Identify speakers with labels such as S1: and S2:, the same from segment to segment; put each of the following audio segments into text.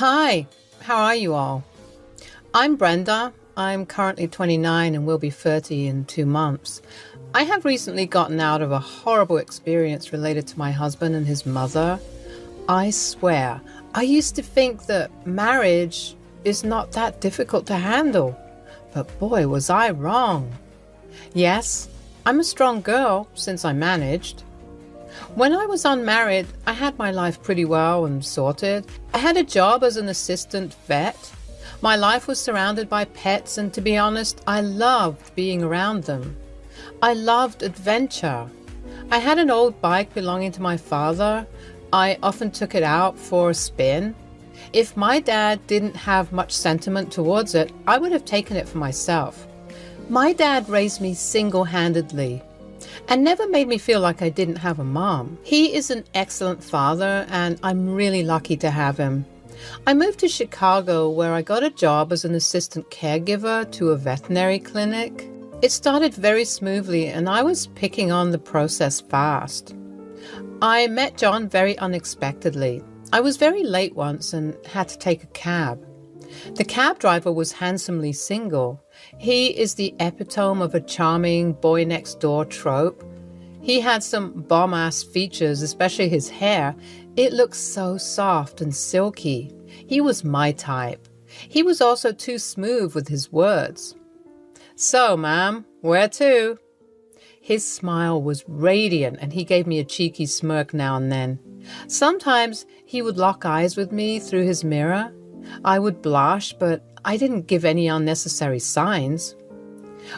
S1: Hi, how are you all? I'm Brenda. I'm currently 29 and will be 30 in 2 months. I have recently gotten out of a horrible experience related to my husband and his mother. I swear, I used to think that marriage is not that difficult to handle, but boy, was I wrong. Yes, I'm a strong girl since I managed. When I was unmarried, I had my life pretty well and sorted. I had a job as an assistant vet. My life was surrounded by pets, and to be honest, I loved being around them. I loved adventure. I had an old bike belonging to my father. I often took it out for a spin. If my dad didn't have much sentiment towards it, I would have taken it for myself. My dad raised me single-handedly and never made me feel like I didn't have a mom. He is an excellent father, and I'm really lucky to have him. I moved to Chicago, where I got a job as an assistant caregiver to a veterinary clinic. It started very smoothly, and I was picking on the process fast. I met John very unexpectedly. I was very late once and had to take a cab. The cab driver was handsomely single. He is the epitome of a charming boy-next-door trope. He had some bomb-ass features, especially his hair. It looked so soft and silky. He was my type. He was also too smooth with his words. "So, ma'am, where to?" His smile was radiant, and he gave me a cheeky smirk now and then. Sometimes he would lock eyes with me through his mirror. I would blush, but I didn't give any unnecessary signs.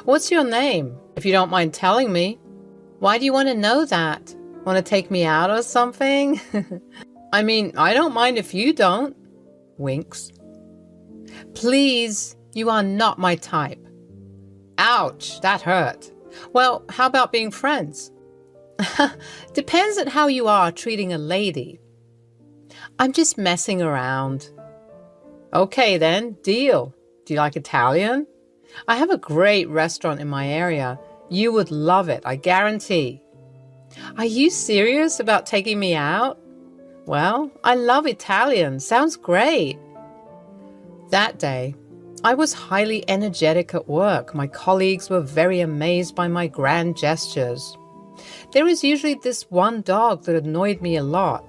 S1: "What's your name, if you don't mind telling me?" "Why do you want to know that? Want to take me out or something?" "I mean, I don't mind if you don't." Winks. "Please, you are not my type." Ouch, that hurt. "Well, how about being friends?" "Depends on how you are treating a lady." "I'm just messing around." "Okay then, deal. Do you like Italian? I have a great restaurant in my area. You would love it, I guarantee." "Are you serious about taking me out?" "Well, I love Italian. Sounds great." That day, I was highly energetic at work. My colleagues were very amazed by my grand gestures. There was usually this one dog that annoyed me a lot,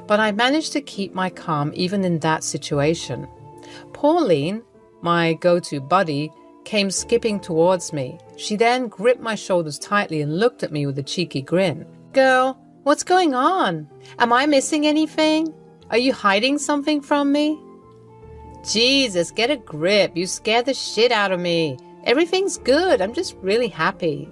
S1: but I managed to keep my calm even in that situation. Pauline, my go-to buddy, came skipping towards me. She then gripped my shoulders tightly and looked at me with a cheeky grin. "Girl, what's going on? Am I missing anything? Are you hiding something from me?" "Jesus, get a grip. You scared the shit out of me. Everything's good. I'm just really happy."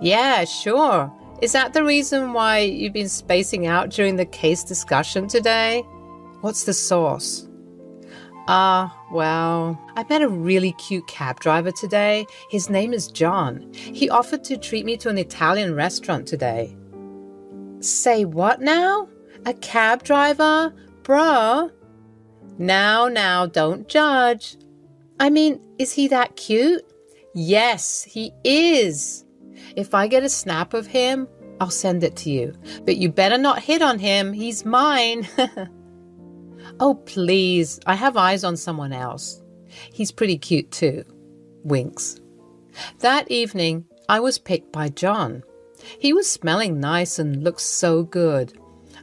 S1: "Yeah, sure. Is that the reason why you've been spacing out during the case discussion today?" "What's the source?" Well, I met a really cute cab driver today. His name is John. He offered to treat me to an Italian restaurant today." "Say what now? A cab driver? Bruh." Now, don't judge." "I mean, is he that cute?" "Yes, he is. If I get a snap of him, I'll send it to you. But you better not hit on him. He's mine." "Oh, please. I have eyes on someone else. He's pretty cute too." Winks. That evening, I was picked by John. He was smelling nice and looked so good.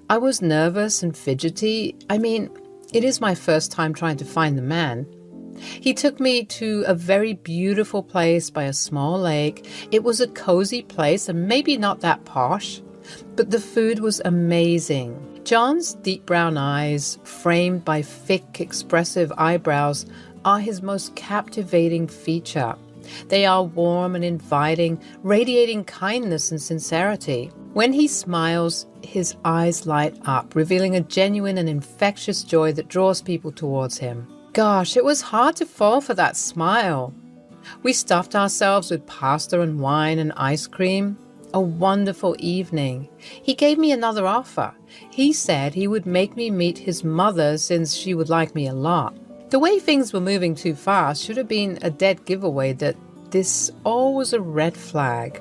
S1: I was nervous and fidgety. I mean, it is my first time trying to find the man. He took me to a very beautiful place by a small lake. It was a cozy place and maybe not that posh, but the food was amazing. John's deep brown eyes, framed by thick, expressive eyebrows, are his most captivating feature. They are warm and inviting, radiating kindness and sincerity. When he smiles, his eyes light up, revealing a genuine and infectious joy that draws people towards him. Gosh, it was hard to fall for that smile. We stuffed ourselves with pasta and wine and ice cream. A wonderful evening. He gave me another offer. He said he would make me meet his mother since she would like me a lot. The way things were moving too fast should have been a dead giveaway that this all was a red flag.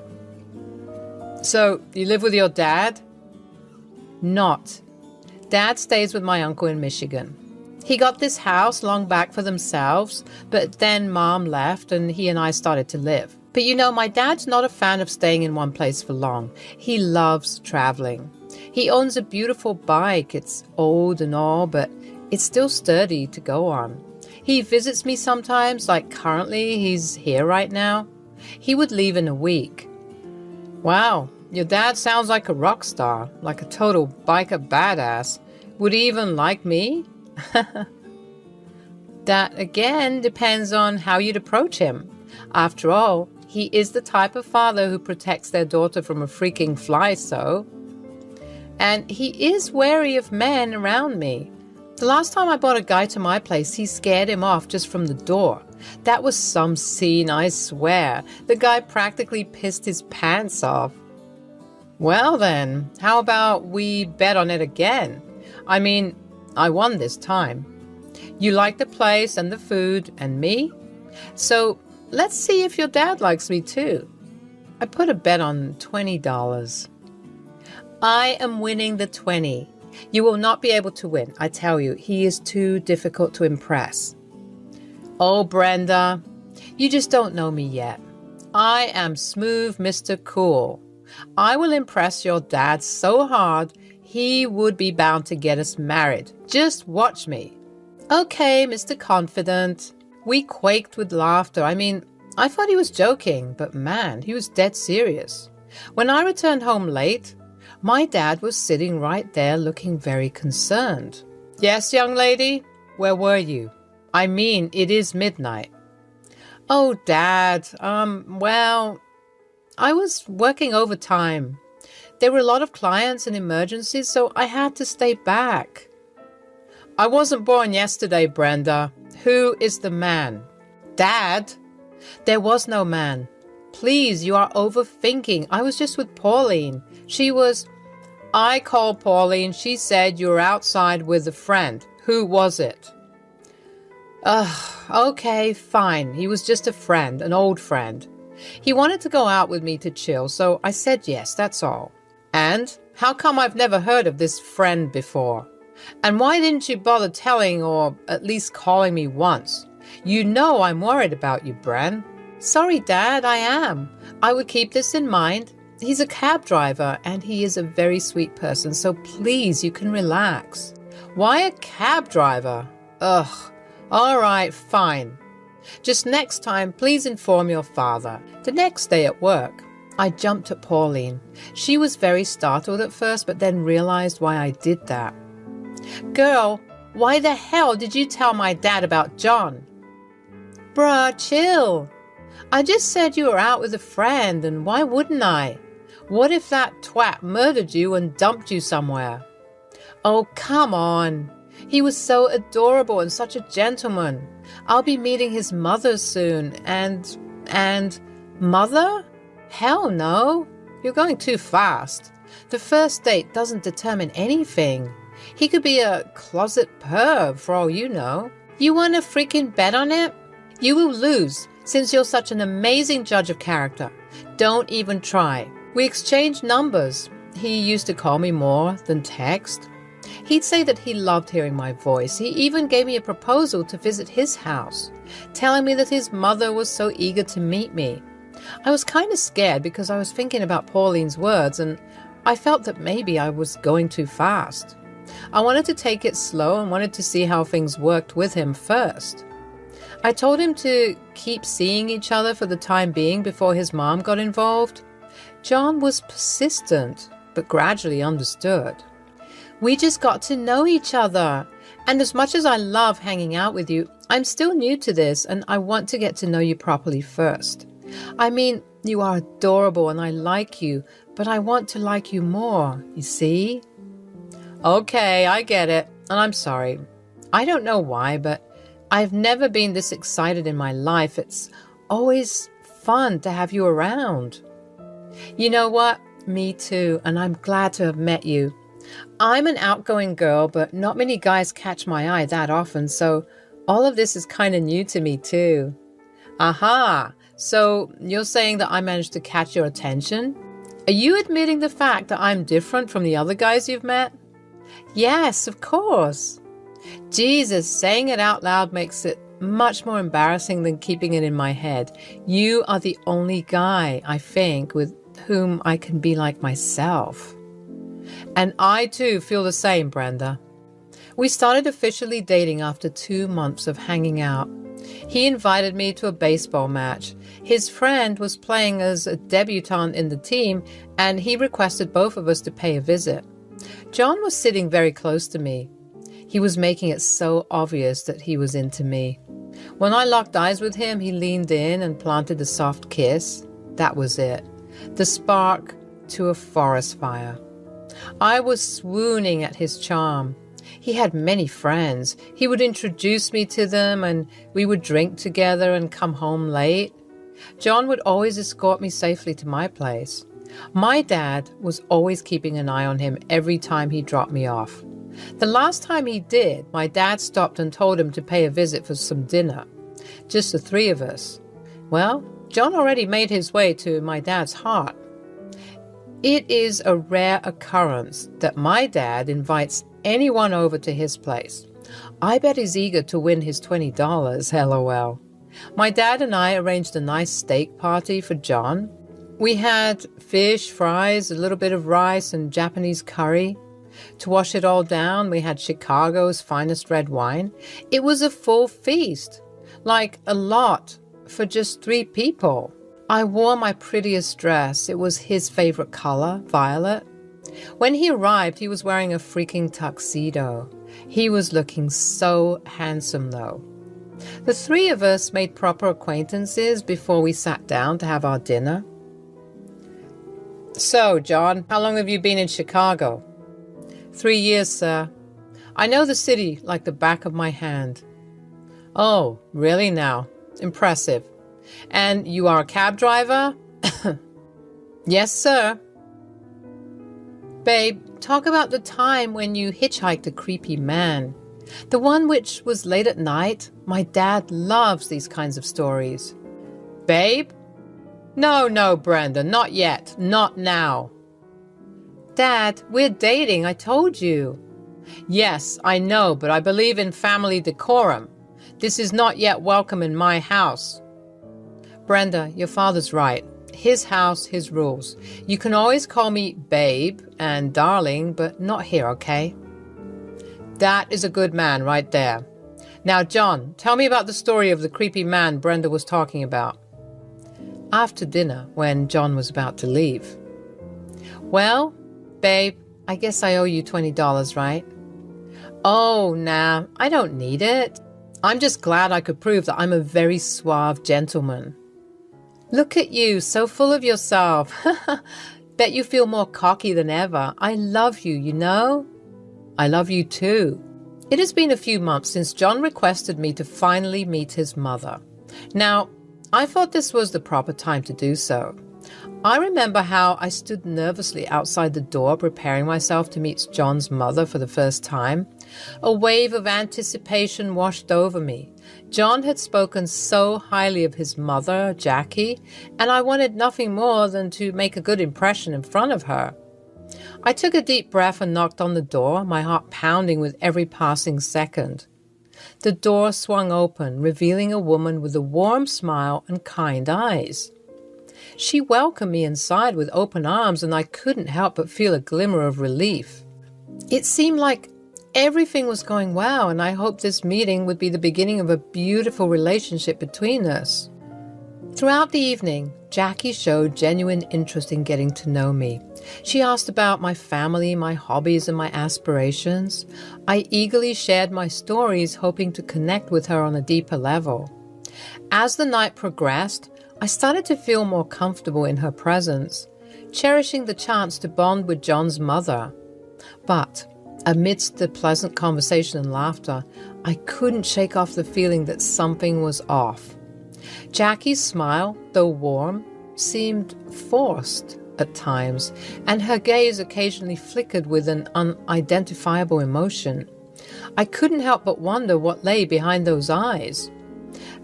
S1: "So, you live with your dad?" "Not. Dad stays with my uncle in Michigan." He got this house long back for themselves, but then Mom left and he and I started to live. But you know, my dad's not a fan of staying in one place for long. He loves traveling. He owns a beautiful bike. It's old and all, but it's still sturdy to go on. He visits me sometimes, like currently he's here right now. He would leave in a week. Wow, your dad sounds like a rock star, like a total biker badass. Would he even like me? That again depends on how you'd approach him. After all, he is the type of father who protects their daughter from a freaking fly, so. And he is wary of men around me. The last time I brought a guy to my place, he scared him off just from the door. That was some scene, I swear. The guy practically pissed his pants off. Well then, how about we bet on it again? I mean, I won this time. You like the place and the food and me? So let's see if your dad likes me too. I put a bet on $20. I am winning the 20. You will not be able to win. I tell you, he is too difficult to impress. Oh, Brenda, you just don't know me yet. I am Smooth Mr. Cool. I will impress your dad so hard, he would be bound to get us married. Just watch me. Okay, Mr. Confident. We quaked with laughter. I mean, I thought he was joking, but man, he was dead serious. When I returned home late, my dad was sitting right there looking very concerned. Yes, young lady, where were you? I mean, it is midnight. Oh, Dad, well, I was working overtime. There were a lot of clients and emergencies, so I had to stay back. I wasn't born yesterday, Brenda. Who is the man? Dad? There was no man. Please, you are overthinking. I was just with Pauline. I called Pauline. She said you were outside with a friend. Who was it? Okay, fine. He was just a friend, an old friend. He wanted to go out with me to chill, so I said yes, that's all. And how come I've never heard of this friend before? And why didn't you bother telling or at least calling me once? You know I'm worried about you, Bren. Sorry, Dad, I am. I would keep this in mind. He's a cab driver and he is a very sweet person, so please, you can relax. Why a cab driver? Ugh. All right, fine. Just next time, please inform your father. The next day at work, I jumped at Pauline. She was very startled at first, but then realized why I did that. Girl, why the hell did you tell my dad about John? Bruh, chill. I just said you were out with a friend, and why wouldn't I? What if that twat murdered you and dumped you somewhere? Oh, come on. He was so adorable and such a gentleman. I'll be meeting his mother soon, and mother? Hell no. You're going too fast. The first date doesn't determine anything. He could be a closet perv for all you know. You want to freaking bet on it? You will lose, since you're such an amazing judge of character. Don't even try. We exchanged numbers. He used to call me more than text. He'd say that he loved hearing my voice. He even gave me a proposal to visit his house, telling me that his mother was so eager to meet me. I was kind of scared because I was thinking about Pauline's words, and I felt that maybe I was going too fast. I wanted to take it slow and wanted to see how things worked with him first. I told him to keep seeing each other for the time being before his mom got involved. John was persistent, but gradually understood. We just got to know each other. And as much as I love hanging out with you, I'm still new to this and I want to get to know you properly first. I mean, you are adorable and I like you, but I want to like you more, you see? Okay, I get it. And I'm sorry. I don't know why, but I've never been this excited in my life. It's always fun to have you around. You know what? Me too. And I'm glad to have met you. I'm an outgoing girl, but not many guys catch my eye that often, so all of this is kind of new to me too. Aha! So you're saying that I managed to catch your attention? Are you admitting the fact that I'm different from the other guys you've met? Yes, of course. Jesus, saying it out loud makes it much more embarrassing than keeping it in my head. You are the only guy, I think, with whom I can be like myself. And I too feel the same, Brenda. We started officially dating after 2 months of hanging out. He invited me to a baseball match. His friend was playing as a debutante in the team, and he requested both of us to pay a visit. John was sitting very close to me. He was making it so obvious that he was into me. When I locked eyes with him, he leaned in and planted a soft kiss. That was it. The spark to a forest fire. I was swooning at his charm. He had many friends. He would introduce me to them, and we would drink together and come home late. John would always escort me safely to my place. My dad was always keeping an eye on him every time he dropped me off. The last time he did, my dad stopped and told him to pay a visit for some dinner. Just the three of us. Well, John already made his way to my dad's heart. It is a rare occurrence that my dad invites anyone over to his place. I bet he's eager to win his $20, LOL. My dad and I arranged a nice steak party for John. We had fish, fries, a little bit of rice, and Japanese curry. To wash it all down, we had Chicago's finest red wine. It was a full feast, like a lot for just 3 people. I wore my prettiest dress. It was his favorite color, violet. When he arrived, he was wearing a freaking tuxedo. He was looking so handsome, though. The 3 of us made proper acquaintances before we sat down to have our dinner. So, John, how long have you been in Chicago? 3 years, sir. I know the city like the back of my hand. Oh, really now? Impressive. And you are a cab driver? Yes, sir. Babe, talk about the time when you hitchhiked a creepy man. The one which was late at night. My dad loves these kinds of stories. Babe? No, Brenda, not yet. Not now. Dad, we're dating, I told you. Yes, I know, but I believe in family decorum. This is not yet welcome in my house. Brenda, your father's right. His house, his rules. You can always call me babe and darling, but not here, okay? That is a good man right there. Now, John, tell me about the story of the creepy man Brenda was talking about. After dinner, when John was about to leave. Well, babe, I guess I owe you $20, right? Oh, nah, I don't need it. I'm just glad I could prove that I'm a very suave gentleman. Look at you, so full of yourself. Bet you feel more cocky than ever. I love you, you know? I love you too. It has been a few months since John requested me to finally meet his mother. Now, I thought this was the proper time to do so. I remember how I stood nervously outside the door preparing myself to meet John's mother for the first time. A wave of anticipation washed over me. John had spoken so highly of his mother, Jackie, and I wanted nothing more than to make a good impression in front of her. I took a deep breath and knocked on the door, my heart pounding with every passing second. The door swung open, revealing a woman with a warm smile and kind eyes. She welcomed me inside with open arms, and I couldn't help but feel a glimmer of relief. It seemed like everything was going well, and I hoped this meeting would be the beginning of a beautiful relationship between us. Throughout the evening, Jackie showed genuine interest in getting to know me. She asked about my family, my hobbies, and my aspirations. I eagerly shared my stories, hoping to connect with her on a deeper level. As the night progressed, I started to feel more comfortable in her presence, cherishing the chance to bond with John's mother. But amidst the pleasant conversation and laughter, I couldn't shake off the feeling that something was off. Jackie's smile, though warm, seemed forced at times, and her gaze occasionally flickered with an unidentifiable emotion. I couldn't help but wonder what lay behind those eyes.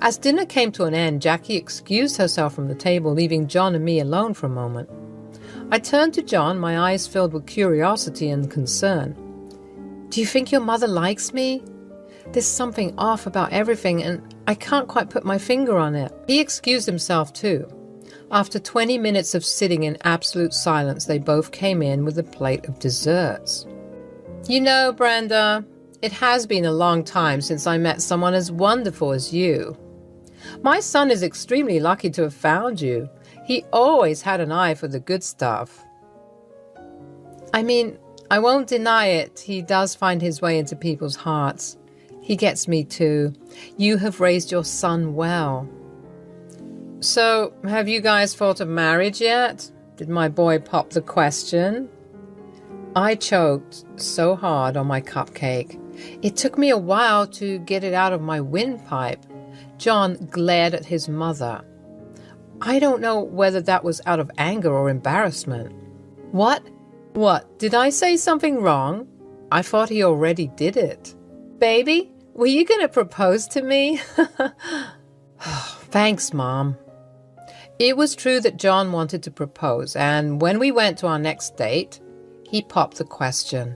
S1: As dinner came to an end, Jackie excused herself from the table, leaving John and me alone for a moment. I turned to John, my eyes filled with curiosity and concern. "Do you think your mother likes me?" There's something off about everything, and I can't quite put my finger on it." He excused himself too. After 20 minutes of sitting in absolute silence, they both came in with a plate of desserts. "You know, Brenda, it has been a long time since I met someone as wonderful as you. My son is extremely lucky to have found you. He always had an eye for the good stuff." "I mean, I won't deny it. He does find his way into people's hearts. He gets me too. You have raised your son well." "So, have you guys thought of marriage yet?" Did my boy pop the question. I choked so hard on my cupcake. It took me a while to get it out of my windpipe. John glared at his mother. I don't know whether that was out of anger or embarrassment. What? Did I say something wrong? I thought he already did it. "Baby, were you going to propose to me?" "Thanks, Mom." It was true that John wanted to propose, and when we went to our next date, he popped the question.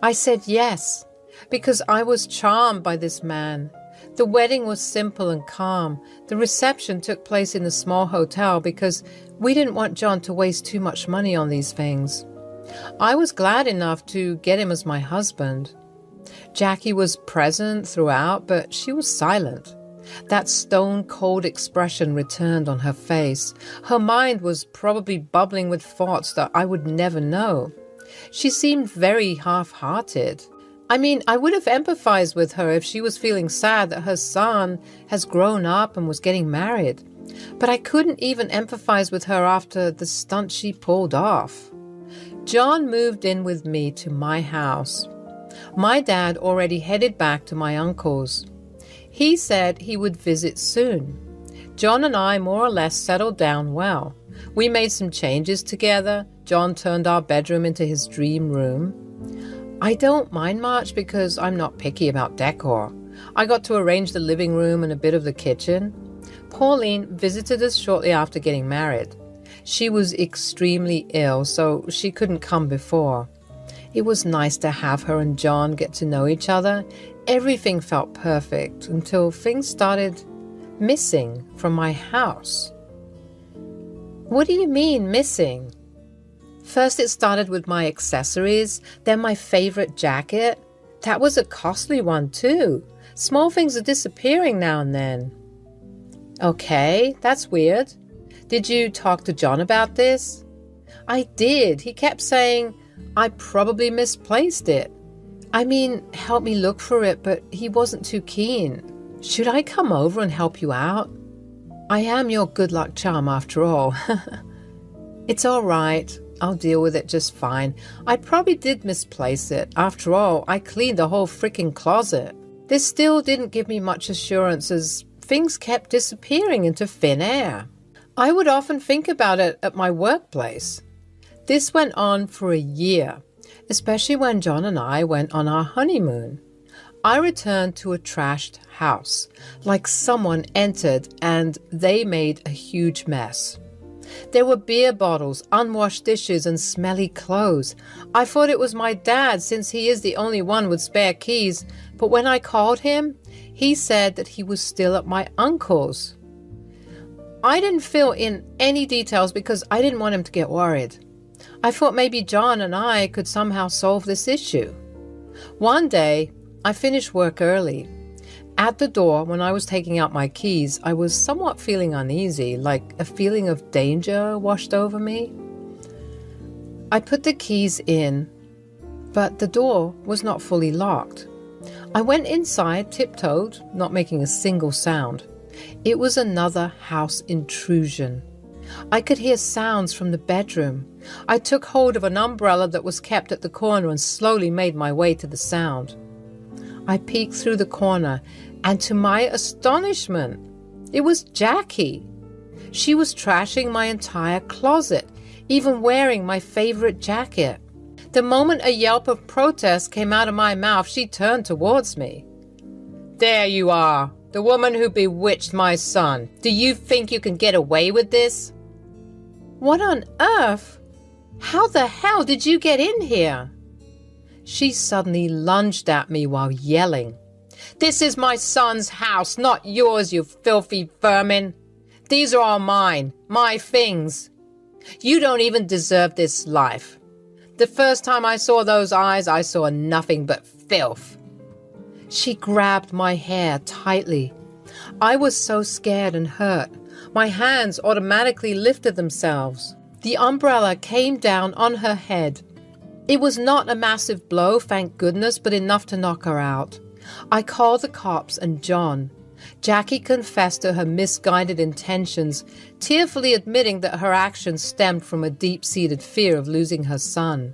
S1: I said yes, because I was charmed by this man. The wedding was simple and calm. The reception took place in a small hotel because we didn't want John to waste too much money on these things. I was glad enough to get him as my husband. Jackie was present throughout, but she was silent. That stone-cold expression returned on her face. Her mind was probably bubbling with thoughts that I would never know. She seemed very half-hearted. I mean, I would have empathized with her if she was feeling sad that her son has grown up and was getting married. But I couldn't even empathize with her after the stunt she pulled off. John moved in with me to my house. My dad already headed back to my uncle's. He said he would visit soon. John and I more or less settled down well. We made some changes together. John turned our bedroom into his dream room. I don't mind much because I'm not picky about decor. I got to arrange the living room and a bit of the kitchen. Pauline visited us shortly after getting married. She was extremely ill, so she couldn't come before. It was nice to have her and John get to know each other. Everything felt perfect until things started missing from my house. What do you mean, missing? First it started with my accessories, then my favorite jacket. That was a costly one too. Small things are disappearing now and then. Okay, that's weird. Did you talk to John about this? I did. He kept saying I probably misplaced it. I mean, help me look for it, but he wasn't too keen. Should I come over and help you out? I am your good luck charm after all. It's all right. I'll deal with it just fine. I probably did misplace it. After all, I cleaned the whole freaking closet. This still didn't give me much assurance as things kept disappearing into thin air. I would often think about it at my workplace. This went on for a year, especially when John and I went on our honeymoon. I returned to a trashed house, like someone entered and they made a huge mess. There were beer bottles, unwashed dishes, and smelly clothes. I thought it was my dad since he is the only one with spare keys, but when I called him, he said that he was still at my uncle's. I didn't fill in any details because I didn't want him to get worried. I thought maybe John and I could somehow solve this issue. One day, I finished work early. At the door, when I was taking out my keys, I was somewhat feeling uneasy, like a feeling of danger washed over me. I put the keys in, but the door was not fully locked. I went inside, tiptoed, not making a single sound. It was another house intrusion. I could hear sounds from the bedroom. I took hold of an umbrella that was kept at the corner and slowly made my way to the sound. I peeked through the corner, and to my astonishment, it was Jackie. She was trashing my entire closet, even wearing my favorite jacket. The moment a yelp of protest came out of my mouth, she turned towards me. "There you are, the woman who bewitched my son. Do you think you can get away with this?" "What on earth? How the hell did you get in here?" She suddenly lunged at me while yelling. This is my son's house, not yours, you filthy vermin. These are all mine, my things. You don't even deserve this life. The first time I saw those eyes, I saw nothing but filth. She grabbed my hair tightly. I was so scared and hurt. My hands automatically lifted themselves. The umbrella came down on her head. It was not a massive blow, thank goodness, but enough to knock her out. I called the cops and John. Jackie confessed to her misguided intentions, tearfully admitting that her actions stemmed from a deep-seated fear of losing her son.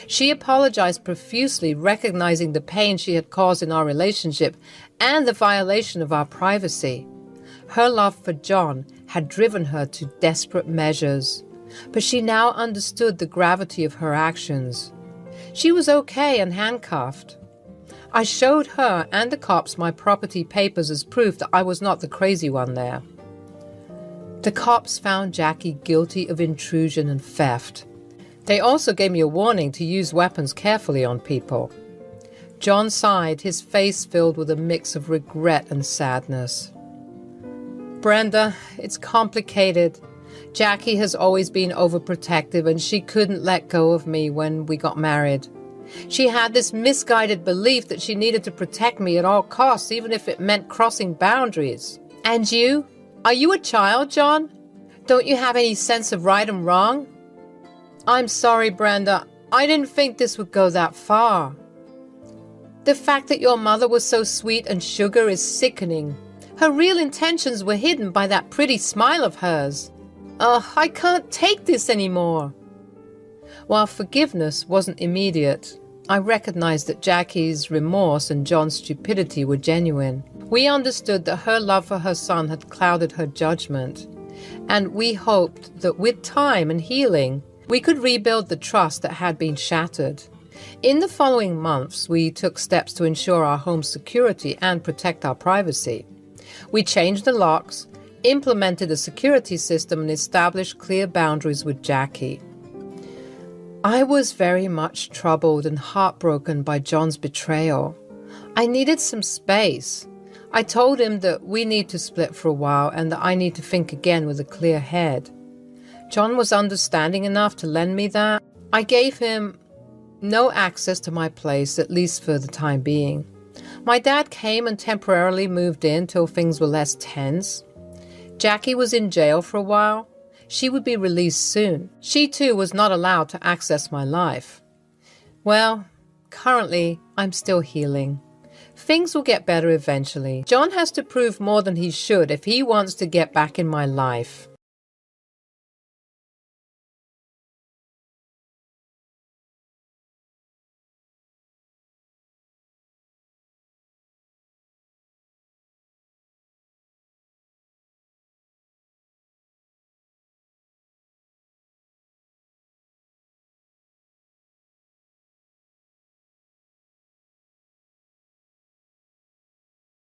S1: She apologized profusely, recognizing the pain she had caused in our relationship and the violation of our privacy. Her love for John had driven her to desperate measures, but she now understood the gravity of her actions. She was okay and handcuffed. I showed her and the cops my property papers as proof that I was not the crazy one there. The cops found Jackie guilty of intrusion and theft. They also gave me a warning to use weapons carefully on people. John sighed, his face filled with a mix of regret and sadness. Brenda, it's complicated. Jackie has always been overprotective and she couldn't let go of me when we got married. She had this misguided belief that she needed to protect me at all costs, even if it meant crossing boundaries. And you? Are you a child, John? Don't you have any sense of right and wrong? I'm sorry, Brenda. I didn't think this would go that far. The fact that your mother was so sweet and sugar is sickening. Her real intentions were hidden by that pretty smile of hers. I can't take this anymore. While forgiveness wasn't immediate, I recognized that Jackie's remorse and John's stupidity were genuine. We understood that her love for her son had clouded her judgment, and we hoped that with time and healing, we could rebuild the trust that had been shattered. In the following months, we took steps to ensure our home's security and protect our privacy. We changed the locks, implemented a security system, and established clear boundaries with Jackie. I was very much troubled and heartbroken by John's betrayal. I needed some space. I told him that we need to split for a while and that I need to think again with a clear head. John was understanding enough to lend me that. I gave him no access to my place, at least for the time being. My dad came and temporarily moved in till things were less tense. Jackie was in jail for a while. She would be released soon. She too was not allowed to access my life. Well, currently, I'm still healing. Things will get better eventually. John has to prove more than he should if he wants to get back in my life.